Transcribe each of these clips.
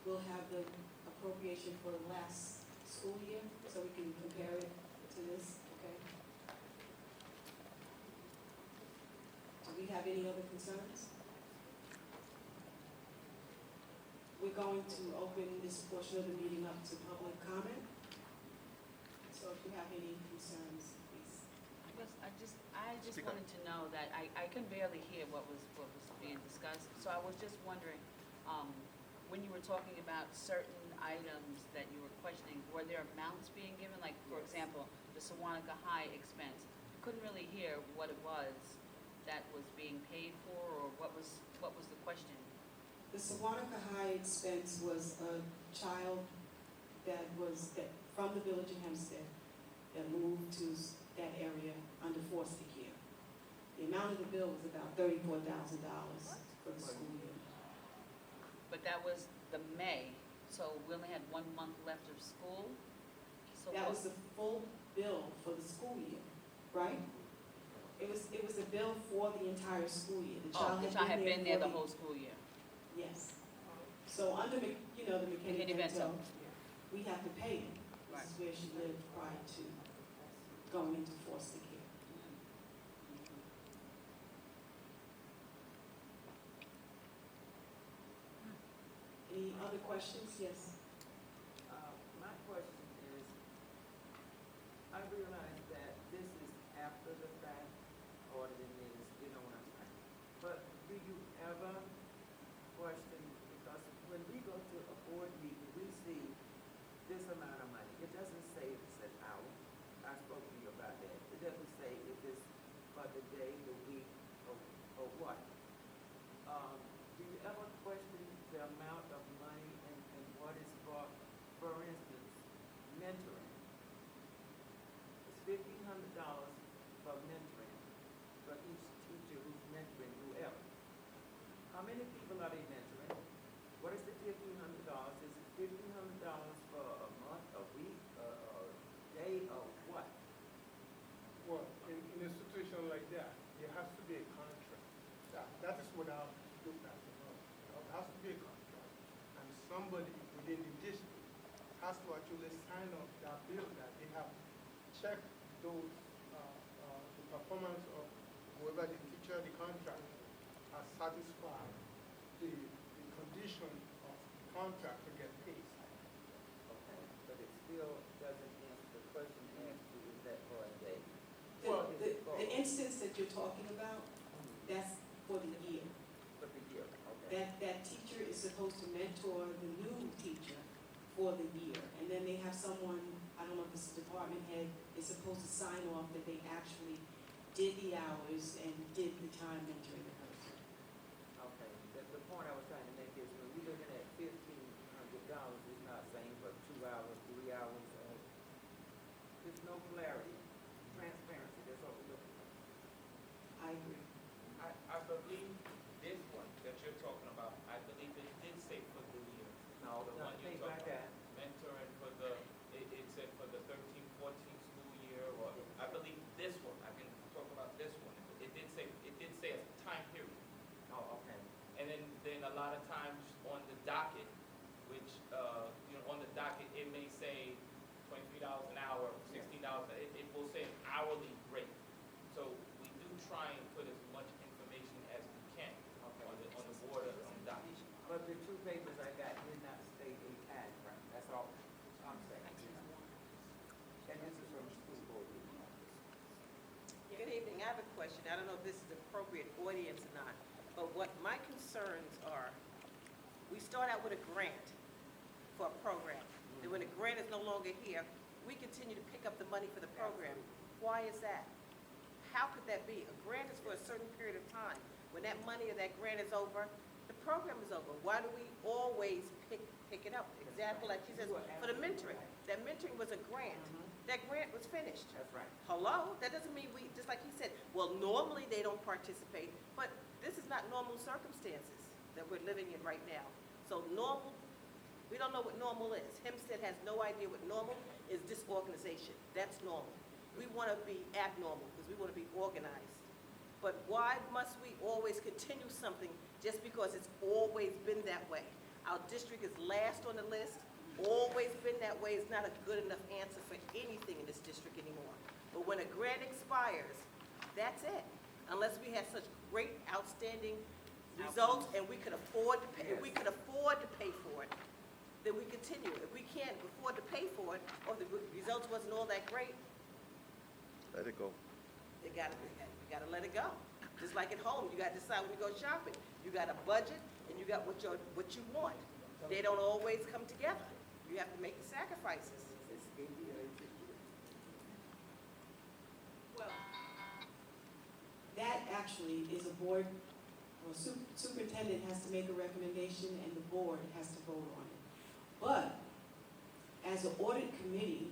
we'll have the appropriation for the last school year, so we can compare it to this, okay? Do we have any other concerns? We're going to open this portion of the meeting up to public comment. So if you have any concerns, please. I just Speak up. wanted to know that I can barely hear what was being discussed. So I was just wondering, when you were talking about certain items that you were questioning, were there amounts being given? Like, for example, the Sewanaka High expense. Couldn't really hear what it was that was being paid for, or what was the question? The Sewanaka High expense was a child that from the village of Hempstead that moved to that area under foster care. The amount of the bill was about $34,000 for the school year. But that was the May, so we only had 1 month left of school? So That what- was the full bill for the school year, right? It was a bill for the entire school year. The Oh, the child had been there for the whole school year. Yes. So under, the McKinney-Vento, we have to pay it. This is where she lived prior to going into foster care. Any other questions? Yes. My question is, I realize that this is after the fact, auditing is, you know what I'm saying? But do you ever question, because when we go to a board meeting, we see this amount of money. It doesn't say it's an hour. I spoke to you about that. It doesn't say if it's for the day, the week, or what. Do you ever question the amount of money and what is for instance, mentoring? It's $1,500 for mentoring, for each teacher who's mentoring whoever. How many people are they mentoring? What is the $1,500? Is it $1,500 for a month, a week, a day, or what? Well, in a situation like that, there has to be a contract. That is what I've looked at. There has to be a contract. And somebody within the district has to actually sign off that bill that they have checked the performance of whoever the teacher, the contractor, has satisfied the condition of the contract to get paid. Okay, but it still doesn't answer the question asked you, is that for a day? The instance that you're talking about, that's for the year. For the year, okay. That teacher is supposed to mentor the new teacher for the year. And then they have someone, I don't know if it's a department head, is supposed to sign off that they actually did the hours and did the time mentoring the person. Okay, the point I was trying to make is when we're looking at $1,500, it's not saying for 2 hours, 3 hours, there's no clarity, transparency, that's what we're looking for. I agree. I believe this one that you're talking about, I believe it did say for the year. No, the one you're Things like talking that. about. Mentoring for it said for the 13, 14 school year, or I believe this one, I can talk about this one. It did say a time period. Oh, okay. And then a lot of times on the docket, which, on the docket, it may say $23 an hour, $16, it will say an hourly rate. So we do try and put as much information as we can on the board, on the docket. But the 2 papers I got did not state a time frame, that's all I'm saying. And this is from the school board meeting. Good evening. I have a question. I don't know if this is the appropriate audience or not, but what my concerns are, we start out with a grant for a program. And when the grant is no longer here, we continue to pick up the money for the program. Why is that? How could that be? A grant is for a certain period of time. When that money or that grant is over, the program is over. Why do we always pick it up? Example, like she says, for the mentoring. That mentoring was a grant. That grant was finished. That's right. Hello? That doesn't mean we, just like he said, well, normally they don't participate, but this is not normal circumstances that we're living in right now. So normal, we don't know what normal is. Hempstead has no idea what normal is, disorganization. That's normal. We want to be abnormal because we want to be organized. But why must we always continue something just because it's always been that way? Our district is last on the list, always been that way. It's not a good enough answer for anything in this district anymore. But when a grant expires, that's it. Unless we have such great outstanding results and we could afford to pay, if we could afford to pay for it, then we continue. If we can't afford to pay for it, or the results wasn't all that great, Let it go. you gotta let it go. Just like at home, you gotta decide when you go shopping. You got a budget and you got what you want. They don't always come together. You have to make the sacrifices. Well, that actually is a board, well, superintendent has to make a recommendation and the board has to vote on it. But as an audit committee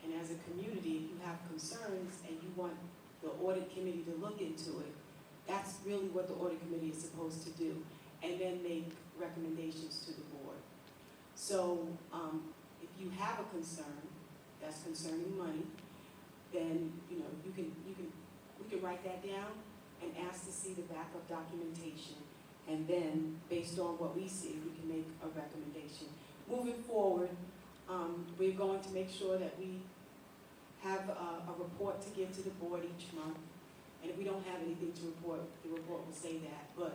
and as a community, if you have concerns and you want the audit committee to look into it, that's really what the audit committee is supposed to do, and then make recommendations to the board. So, if you have a concern that's concerning money, then, you know, we can write that down and ask to see the backup documentation. And then, based on what we see, we can make a recommendation. Moving forward, we're going to make sure that we have a report to give to the board each month. And if we don't have anything to report, the report will say that, but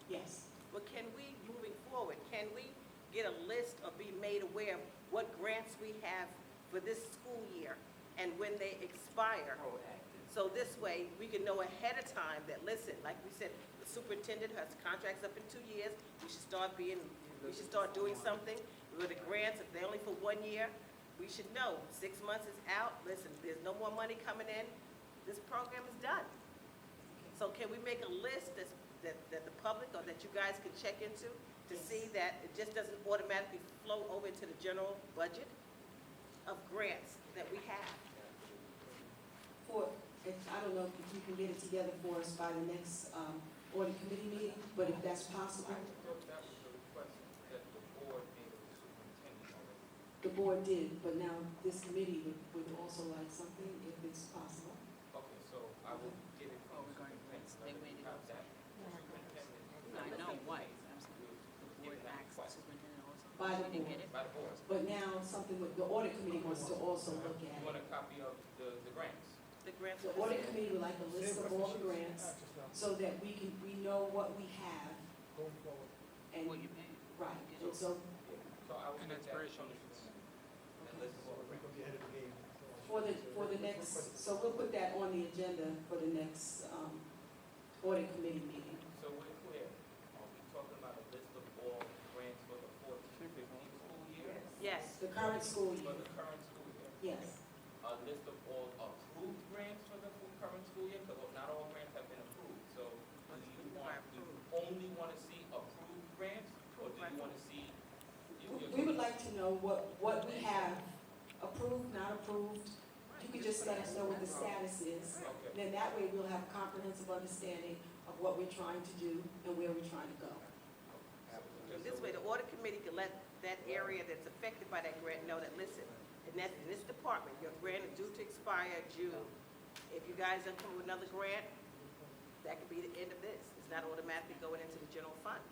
yes. But can we, moving forward, can we get a list or be made aware of what grants we have for this school year and when they expire? So this way, we can know ahead of time that, listen, like we said, the superintendent has contracts up in 2 years, we should start doing something. With the grants, if they're only for 1 year, we should know, 6 months is out, listen, there's no more money coming in, this program is done. So can we make a list that the public or that you guys can check into to see that it just doesn't automatically flow over into the general budget of grants that we have? I don't know if you can get it together for us by the next audit committee meeting, but if that's possible. I thought that was the request that the board made of the superintendent already. The board did, but now this committee would also like something if it's possible. Okay, so I will get it Oh, from the regarding grants, they superintendent. waited. Have that. Superintendent. I know what, the board acts the superintendent also. By the We didn't get board. it? By the board. But now something with, the audit committee wants to also look at You want it. a copy of the grants? The grants. The audit committee would like a list of all the grants so that we know what we have Going forward. and, What you paid. right, and so So I will And get that from the expirations. superintendent. And list of all the We grants. could be ahead of the game. for the next, so we'll put that on the agenda for the next audit committee meeting. So we're clear, are we talking about a list of all grants for the 14-15 school year? Yes. The current school For year, the current school year? yes. A list of all approved grants for the current school year, because not all grants have been approved. So do you only want to see approved grants, or do you want to see? We would like to know what we have, approved, not approved. You could just let us know what the status is. Okay. Then that way we'll have a comprehensive understanding of what we're trying to do and where we're trying to go. This way, the audit committee can let that area that's affected by that grant know that, listen, in this department, your grant is due to expire June. If you guys don't come with another grant, that could be the end of this. It's not automatically going into the general fund.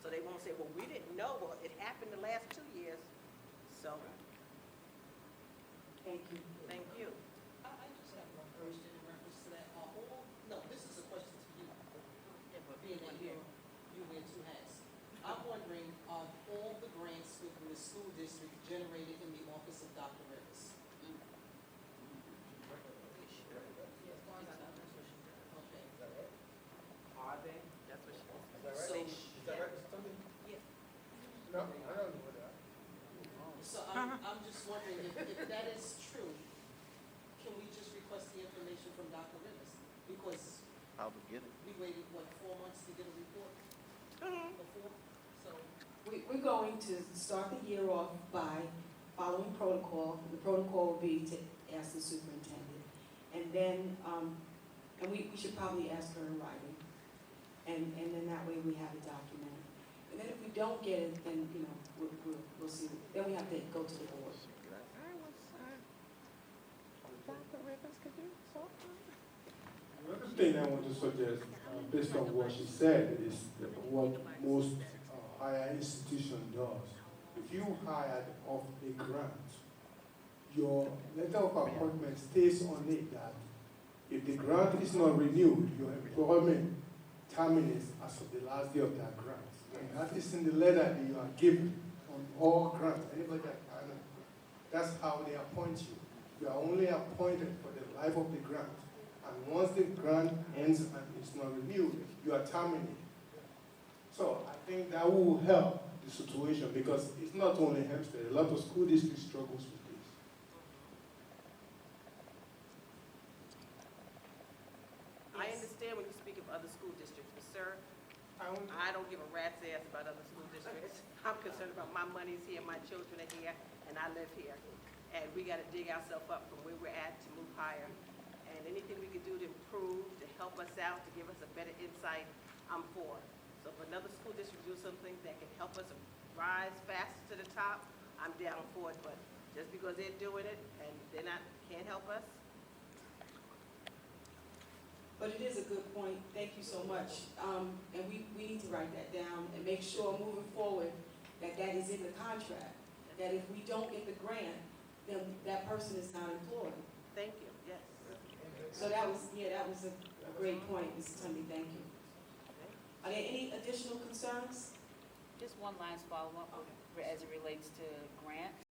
So they won't say, well, we didn't know, well, it happened the last 2 years. So, Thank you. thank you. I just have one question in reference to that. No, this is a question to you, being that you wear 2 hats. I'm wondering, are all the grants within the school district generated in the office of Dr. Rivers? Okay. Are they? That's what she Is that right? So, Is that right, Mr. Tony? Yeah. No, I don't know that. so I'm just wondering if that is true, can we just request the information from Dr. Rivers? Because How to get it. we waited, 4 months to get a report before? So, We're going to start the year off by following protocol. The protocol will be to ask the superintendent. And then, and we should probably ask her in writing. And then that way we have it documented. And then if we don't get it, then, you know, we'll see. Then we have to go to the board. Another thing I want to suggest, based on what she said, is that what most higher institution does. If you hired off a grant, your letter of appointment states on it that if the grant is not renewed, your employment terminates as of the last day of that grant. And that is in the letter that you are given on all grants. Anybody that can, that's how they appoint you. You are only appointed for the life of the grant. And once the grant ends and is not renewed, you are terminated. So I think that will help the situation because it's not only Hempstead. A lot of school districts struggles with this. I understand when you speak of other school districts, but sir, I don't give a rat's ass about other school districts. I'm concerned about my money's here, my children are here, and I live here. And we gotta dig ourselves up from where we're at to move higher. And anything we can do to improve, to help us out, to give us a better insight, I'm for. So if another school district do something that can help us rise faster to the top, I'm down for it. But just because they're doing it and they're not, can't help us, But it is a good point, thank you so much. And we need to write that down and make sure moving forward that that is in the contract. That if we don't get the grant, then that person is not employed. thank you, yes. So that was a great point, Mrs. Tunby, thank you. Are there any additional concerns? Just one last follow-up as it relates to grant.